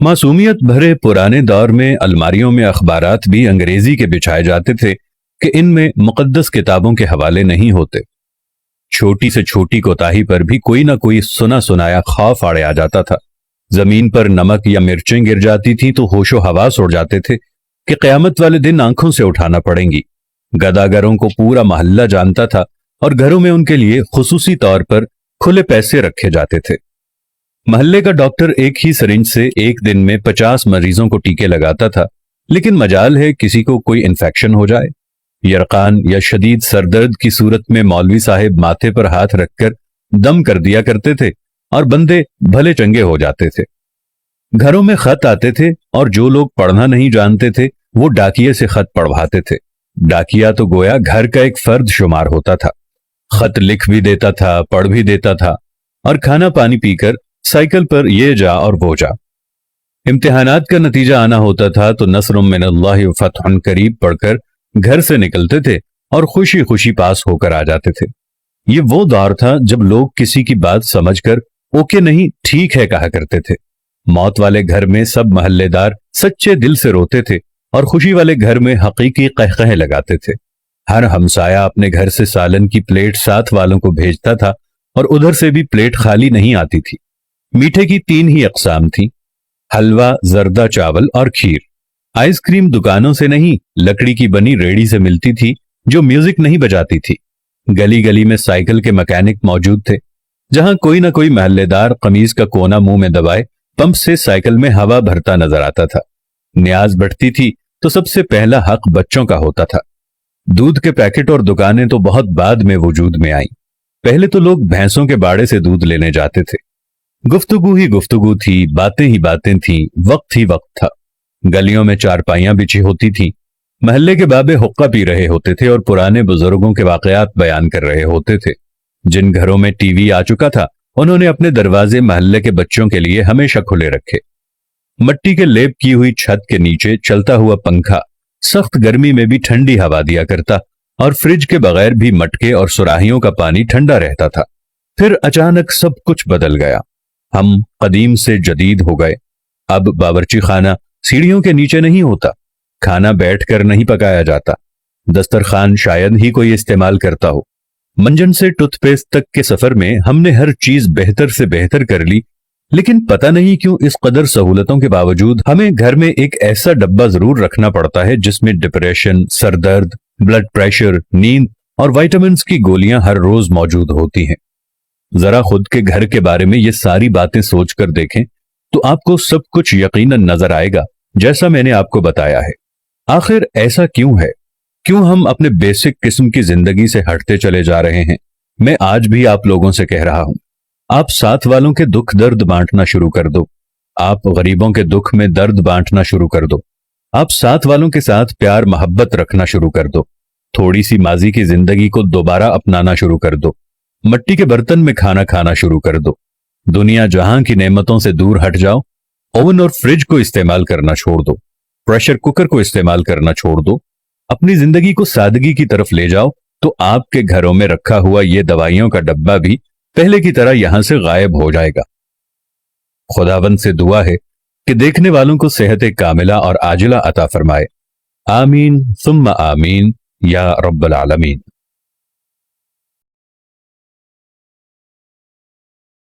मासूमियत भरे पुराने दौर में अलमारियों में अखबारात भी अंग्रेजी के बिछाए जाते थे कि इनमें मुकद्दस किताबों के हवाले नहीं होते। छोटी से छोटी कोताही पर भी कोई ना कोई सुना सुनाया खौफ आड़े आ जाता था। जमीन पर नमक या मिर्चें गिर जाती थी तो होशो हवास उड़ जाते थे कि कयामत वाले दिन आंखों से उठाना पड़ेंगी। गदागरों को पूरा मोहल्ला जानता था और घरों में उनके लिए खुसूसी तौर पर खुले पैसे रखे जाते थे। मोहल्ले का डॉक्टर एक ही सिरिंज से एक दिन में 50 मरीजों को टीके लगाता था, लेकिन मजाल है किसी को कोई इन्फेक्शन हो जाए। यरकान या शदीद सरदर्द की सूरत में मौलवी साहिब माथे पर हाथ रखकर दम कर दिया करते थे और बंदे भले चंगे हो जाते थे। घरों में खत आते थे और जो लोग पढ़ना नहीं जानते थे वो डाकिये से खत पढ़वाते थे। डाकिया तो गोया घर का एक फर्द शुमार होता था। खत लिख भी देता था, पढ़ भी देता था और खाना पानी पीकर साइकिल पर ये जा और वो जा। इम्तिहानात का नतीजा आना होता था तो नस्रुम मिनल्लाहि व फतहुन करीब पढ़कर घर से निकलते थे और खुशी खुशी पास होकर आ जाते थे। ये वो दौर था जब लोग किसी की बात समझकर ओके नहीं ठीक है कहा करते थे। मौत वाले घर में सब महल्लेदार सच्चे दिल से रोते थे और खुशी वाले घर में हकीकी कहकहे लगाते थे। हर हमसाया अपने घर से सालन की प्लेट साथ वालों को भेजता था और उधर से भी प्लेट खाली नहीं आती थी। मीठे की 3 ही अकसाम थी, हलवा, जर्दा चावल और खीर। आइसक्रीम दुकानों से नहीं, लकड़ी की बनी रेड़ी से मिलती थी जो म्यूजिक नहीं बजाती थी। गली गली में साइकिल के मैकेनिक मौजूद थे। जहां कोई ना कोई महल्लेदार कमीज का कोना मुंह में दबाए पंप से साइकिल में हवा भरता नजर आता था। न्याज बढ़ती थी तो सबसे पहला हक बच्चों का होता था। दूध के पैकेट और दुकानें तो बहुत बाद में वजूद में आई। पहले तो लोग भैंसों के बाड़े से दूध लेने जाते थे। गुफ्तगू ही गुफ्तगू थी, बातें ही बातें थी, वक्त ही वक्त था। गलियों में चारपाइयां बिछी होती थी। महल्ले के बाबे हुक्का पी रहे होते थे और पुराने बुजुर्गों के वाकयात बयान कर रहे होते थे। जिन घरों में टीवी आ चुका था उन्होंने अपने दरवाजे महल्ले के बच्चों के लिए हमेशा खुले रखे। मट्टी के लेप की हुई छत के नीचे चलता हुआ पंखा सख्त गर्मी में भी ठंडी हवा दिया करता और फ्रिज के बगैर भी मटके और सुराहियों का पानी ठंडा रहता था। फिर अचानक सब कुछ बदल गया। हम कदीम से जदीद हो गए। अब बावर्ची खाना सीढ़ियों के नीचे नहीं होता, खाना बैठकर नहीं पकाया जाता, दस्तरखान शायद ही कोई इस्तेमाल करता हो। मंजन से टूथपेस्ट तक के सफर में हमने हर चीज बेहतर से बेहतर कर ली, लेकिन पता नहीं क्यों इस कदर सहूलतों के बावजूद हमें घर में एक ऐसा डब्बा जरूर रखना पड़ता है जिसमें डिप्रेशन, सरदर्द, ब्लड प्रेशर, नींद और विटामिन्स की गोलियां हर रोज मौजूद होती हैं। जरा खुद के घर के बारे में ये सारी बातें सोचकर देखें तो आपको सब कुछ यकीनन नजर आएगा जैसा मैंने आपको बताया है। आखिर ऐसा क्यों है? क्यों हम अपने बेसिक किस्म की जिंदगी से हटते चले जा रहे हैं? मैं आज भी आप लोगों से कह रहा हूं, आप साथ वालों के दुख दर्द बांटना शुरू कर दो। आप गरीबों के दुख में दर्द बांटना शुरू कर दो। आप साथ वालों के साथ प्यार मोहब्बत रखना शुरू कर दो। थोड़ी सी माजी की जिंदगी को दोबारा अपनाना शुरू कर दो। मट्टी के बर्तन में खाना खाना शुरू कर दो। दुनिया जहां की नेमतों से दूर हट जाओ। ओवन और फ्रिज को इस्तेमाल करना छोड़ दो। प्रेशर कुकर को इस्तेमाल करना छोड़ दो। अपनी जिंदगी को सादगी की तरफ ले जाओ तो आपके घरों में रखा हुआ ये दवाइयों का डब्बा भी पहले की तरह यहां से गायब हो जाएगा। खुदावंद से दुआ है कि देखने वालों को सेहत कामिला और आजिला अता फरमाए। आमीन सुम्मा आमीन या रब्बल आलमीन।